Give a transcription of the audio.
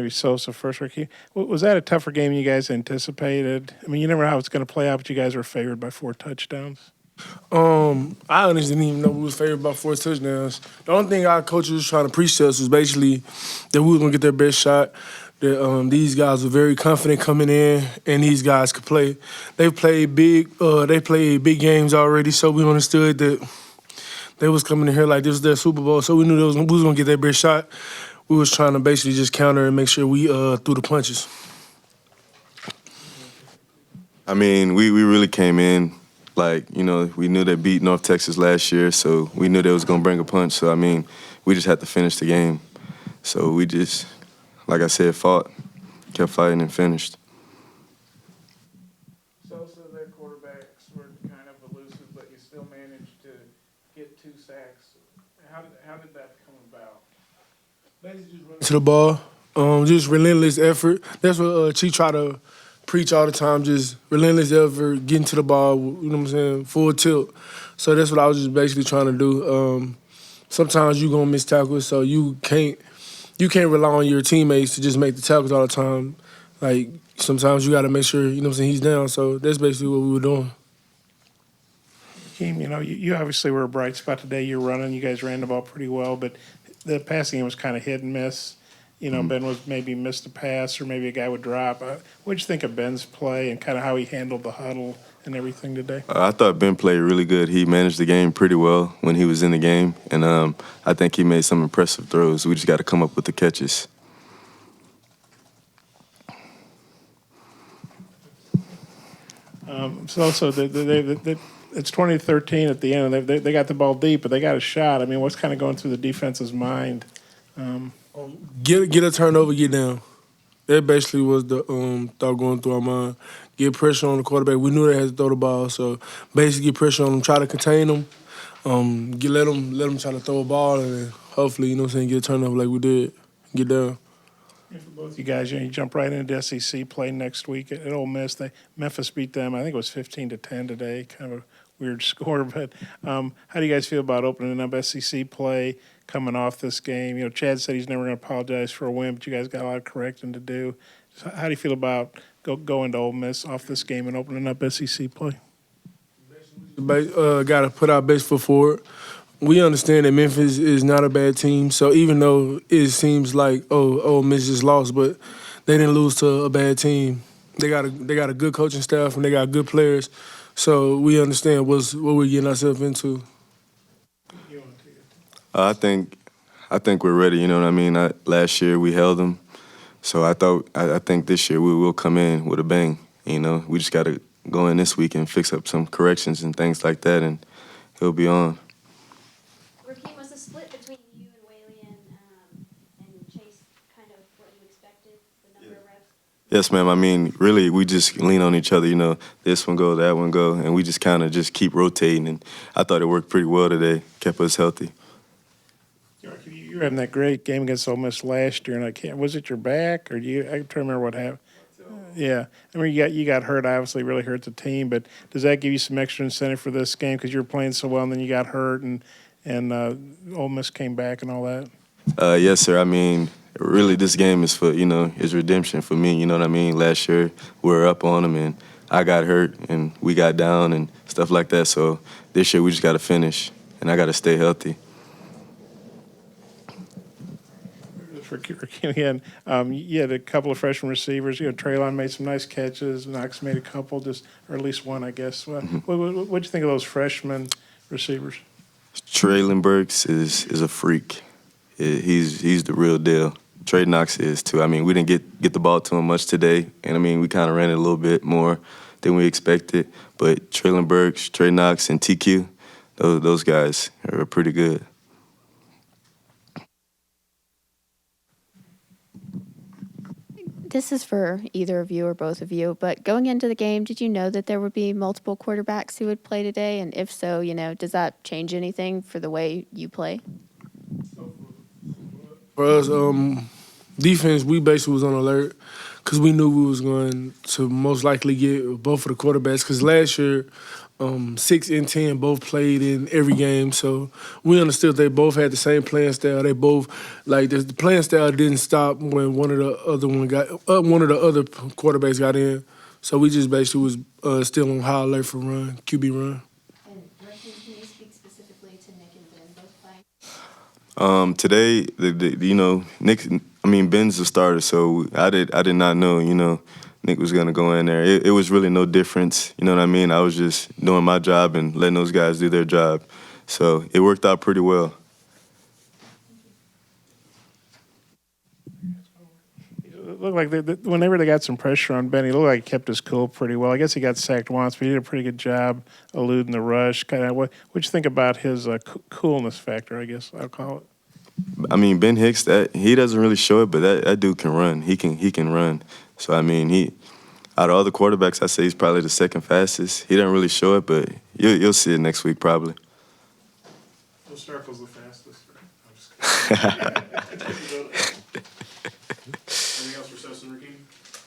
maybe Sosa first. Rakeem, was that a tougher game than you guys anticipated? I mean, you never know how it's going to play out, but you guys were favored by 4 touchdowns. I honestly didn't even know we was favored by 4 touchdowns. The only thing our coaches was trying to preach to us was basically that we was gonna get their best shot. That these guys were very confident coming in, and these guys could play. They played big. They played big games already, so we understood that they was coming in here like this was their Super Bowl. So we knew we was gonna get their best shot. We was trying to basically just counter and make sure we threw the punches. I mean, we really came in. Like, you know, we knew they beat North Texas last year, so we knew they was going to bring a punch. So, I mean, we just had to finish the game. So we just, like I said, fought, kept fighting, and finished. Sosa, their quarterbacks were kind of elusive, but you still managed to get 2 sacks. How did that come about? Basically just running to the ball, just relentless effort. That's what Chi try to preach all the time, just relentless effort, getting to the ball, you know what I'm saying, full tilt. So that's what I was just basically trying to do. Sometimes you're going to miss tackles, so you can't rely on your teammates to just make the tackles all the time. Like, sometimes you got to make sure, you know what I'm saying, he's down. So that's basically what we were doing. Rakeem, you know, you obviously were a bright spot today. You're running. You guys ran the ball pretty well, but the passing game was kind of hit and miss. You know, Ben was maybe missed a pass or maybe a guy would drop. What'd you think of Ben's play and kind of how he handled the huddle and everything today? I thought Ben played really good. He managed the game pretty well when he was in the game, and I think he made some impressive throws. We just got to come up with the catches. So it's 2013 at the end, and they got the ball deep, but they got a shot. I mean, what's kind of going through the defense's mind? Get a turnover, get down. That basically was the thought going through our mind. Get pressure on the quarterback. We knew they had to throw the ball, so basically get pressure on them, try to contain them, let them try to throw a ball, and then hopefully, you know what I'm saying, get a turnover like we did, get down. Yeah, for both you guys, you jump right into SEC play next week at Ole Miss. Memphis beat them, I think it was 15-10 today, kind of a weird score. But how do you guys feel about opening up SEC play coming off this game? You know, Chad said he's never going to apologize for a win, but you guys got a lot of correcting to do. So how do you feel about going to Ole Miss off this game and opening up SEC play? Got to put our best foot forward. We understand that Memphis is not a bad team, so even though it seems like, Ole Miss just lost, but they didn't lose to a bad team. They got a good coaching staff and they got good players, so we understand what we're getting ourselves into. I think we're ready. You know what I mean. Last year we held them, so I think this year we will come in with a bang. You know, we just got to go in this week and fix up some corrections and things like that, and he'll be on. Rakeem, was the split between you and Whaley and Chase kind of what you expected, the number of reps? Yes, ma'am. I mean, really, we just lean on each other. You know, this one go, that one go, and we just kind of just keep rotating. And I thought it worked pretty well today. Kept us healthy. You were having that great game against Ole Miss last year, and was it your back or I can't remember what happened. Yeah, I mean you got hurt. Obviously, really hurt the team. But does that give you some extra incentive for this game because you were playing so well, and then you got hurt, and Ole Miss came back and all that? Yes, sir. I mean, really, this game is for is redemption for me. You know what I mean? Last year we were up on them, and I got hurt, and we got down and stuff like that. So this year we just got to finish, and I got to stay healthy. For again, you had a couple of freshman receivers. You know, Traylon made some nice catches. Knox made a couple, or at least one, I guess. What'd you think of those freshman receivers? Traylon Burks is a freak. He's the real deal. Trey Knox is too. I mean, we didn't get the ball to him much today, and I mean we kind of ran it a little bit more than we expected. But Traylon Burks, Trey Knox, and TQ, those guys are pretty good. This is for either of you or both of you, but going into the game, did you know that there would be multiple quarterbacks who would play today? And if so, does that change anything for the way you play? For us, defense, we basically was on alert because we knew we was going to most likely get both of the quarterbacks. Because last year, 6 and 10 both played in every game, so we understood they both had the same playing style. They both the playing style didn't stop when one of the other quarterbacks got in. So we just basically was still on high alert for QB run. And Rakeem, can you speak specifically to Nick and Ben both playing? Today, Ben's the starter, so I did not know, Nick was gonna go in there. It was really no difference, you know what I mean? I was just doing my job and letting those guys do their job. So it worked out pretty well. It looked like whenever they got some pressure on Ben, he looked like he kept his cool pretty well. I guess he got sacked once, but he did a pretty good job eluding the rush. Kind of what you think about his coolness factor, I guess I'll call it. Ben Hicks, that he doesn't really show it, but that dude can run. He can run. So he out of all the quarterbacks, I say he's probably the second fastest. He doesn't really show it, but you'll see it next week probably. Well, Circle's the fastest, right? I'm just kidding. Anything else for Sesson, Rakeem?